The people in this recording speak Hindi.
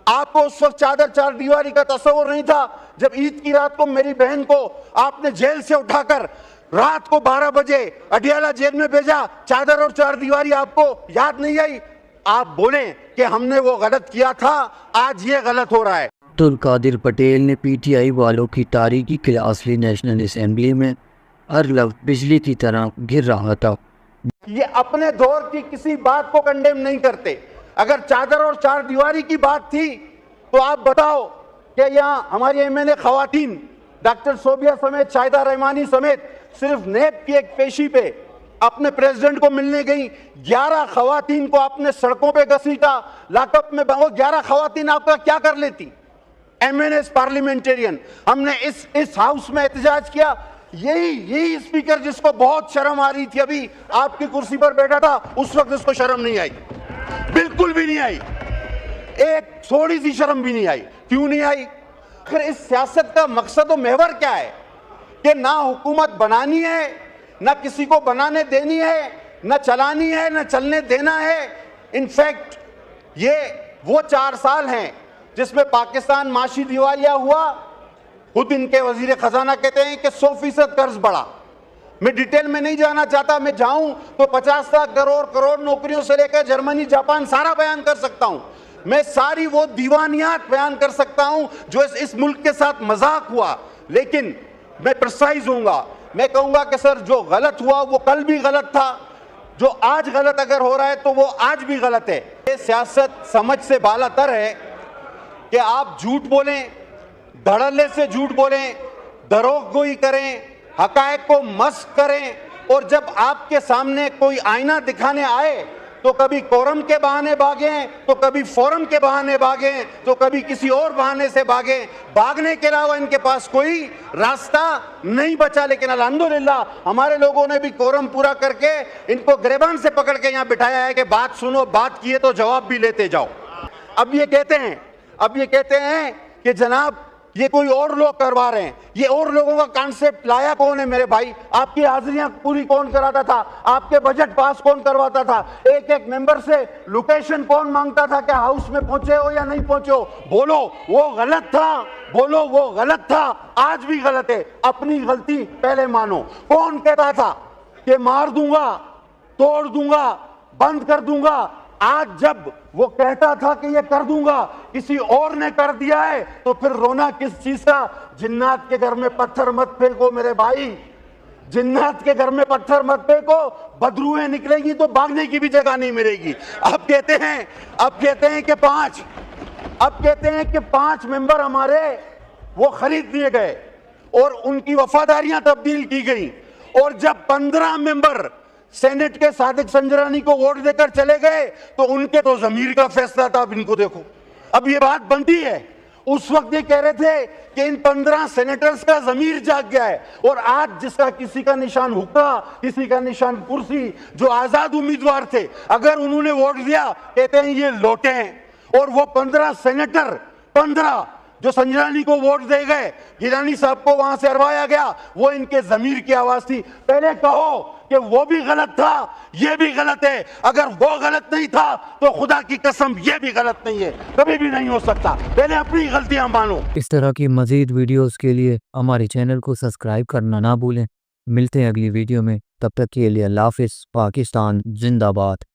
आपको उस वक्त चादर चार दीवारी का तस्वर नहीं था जब ईद की रात को मेरी बहन को आपने जेल से उठाकर रात को 12 बजे अडियाला जेल में भेजा। चादर और चार दीवारी आपको याद नहीं आई? आप बोले कि हमने वो गलत किया था, आज ये गलत हो रहा है। अब्दुल कादिर पटेल ने पीटीआई वालों की तारीखी क्लास ली नेशनल असेंबली में हर लफ्ज़ बिजली की तरह गिर रहा था। ये अपने दौर की किसी बात को कंडेम नहीं करते। अगर चादर और चार दीवारी की बात थी तो आप बताओ कि यहाँ हमारी एमएनए खवातीन डॉक्टर सोबिया समेत शाहिदा रहमानी समेत सिर्फ नेब की एक पेशी पे अपने प्रेसिडेंट को मिलने गई। 11 खवातीन को आपने सड़कों पे घसीटा, लॉकअप में। 11 खवातीन आपका क्या कर लेती? MNA parliamentarian. हमने इस हाउस में एहतजाज किया। यही स्पीकर जिसको बहुत शर्म आ रही थी, अभी आपकी कुर्सी पर बैठा था, उस वक्त उसको शर्म नहीं आई, बिल्कुल भी नहीं आई, एक थोड़ी सी शर्म भी नहीं आई। क्यों नहीं आई? फिर इस सियासत का मकसद और महवर क्या है कि ना हुकूमत बनानी है, ना किसी को बनाने देनी है, ना चलानी है, ना चलने देना है। इनफैक्ट ये वो 4 साल हैं जिसमें पाकिस्तान माशी दिवालिया हुआ। खुद इनके वजीर खजाना कहते हैं कि 100% कर्ज बढ़ा। मैं डिटेल में नहीं जाना चाहता, मैं जाऊं तो 50 लाख करोड़ नौकरियों से लेकर जर्मनी जापान सारा बयान कर सकता हूं। मैं सारी वो दीवानियात बयान कर सकता हूं जो इस मुल्क के साथ मजाक हुआ। लेकिन मैं प्रिसाइज होऊंगा, मैं कहूंगा कि सर जो गलत हुआ वो कल भी गलत था, जो आज गलत अगर हो रहा है तो वो आज भी गलत है। ये सियासत समझ से बालातर है कि आप झूठ बोलें, धड़ल्ले से झूठ बोलें, दरोगोई करें, हकायक को मस्क करें, और जब आपके सामने कोई आईना दिखाने आए तो कभी कोरम के बहाने भागें, तो कभी फोरम के बहाने भागें, तो कभी किसी और बहाने से भागें। भागने के अलावा इनके पास कोई रास्ता नहीं बचा। लेकिन अल्हम्दुलिल्लाह हमारे लोगों ने भी कोरम पूरा करके इनको गिरबान से पकड़ के यहाँ बिठाया है कि बात सुनो, बात किए तो जवाब भी लेते जाओ। अब ये कहते हैं कि जनाब ये कोई और लोग करवा रहे हैं। ये और लोगों का कॉन्सेप्ट लाया कौन है मेरे भाई? आपकी हाजिरियां पूरी कौन कराता था? आपके बजट पास कौन करवाता था? एक मेंबर से लोकेशन कौन मांगता था कि हाउस में पहुंचे हो या नहीं पहुंचे हो? बोलो वो गलत था, बोलो वो गलत था, आज भी गलत है। अपनी गलती पहले मानो। कौन कहता था कि मार दूंगा, तोड़ दूंगा, बंद कर दूंगा? आज जब वो कहता था कि ये कर दूंगा, किसी और ने कर दिया है, तो फिर रोना किस चीज का? जिन्नात के घर में पत्थर मत फेंको मेरे भाई, जिन्नात के घर में पत्थर मत फेंको, बदरूहें निकलेगी तो भागने की भी जगह नहीं मिलेगी। अब कहते हैं कि 5 मेंबर हमारे वो खरीद दिए गए और उनकी वफादारियां तब्दील की गई, और जब 15 मेंबर सेनेट के सादिक संजरानी को वोट देकर चले गए तो उनके तो जमीर का फैसला था। अब इनको देखो, अब ये बात बनती है। उस वक्त ये कह रहे थे कि इन 15 सेनेटर्स का जमीर जाग गया है, और आज जिसका किसी का निशान हुक्का, किसी का निशान कुर्सी, जो आजाद उम्मीदवार थे, अगर उन्होंने वोट दिया कहते हैं ये लौटे हैं। और वो 15 सेनेटर, 15 जो संजरानी को वोट दे गए, गिलानी साहब को वहां से हरवाया गया, वो इनके जमीर की आवाज थी। पहले कहो कि वो भी गलत था, ये भी गलत है। अगर वो गलत नहीं था तो खुदा की कसम ये भी गलत नहीं है, कभी भी नहीं हो सकता। पहले अपनी गलतियां मानो। इस तरह की मजीद वीडियोस के लिए हमारे चैनल को सब्सक्राइब करना ना भूलें। मिलते हैं अगली वीडियो में, तब तक के लिए अल्लाह हाफिज़। पाकिस्तान जिंदाबाद।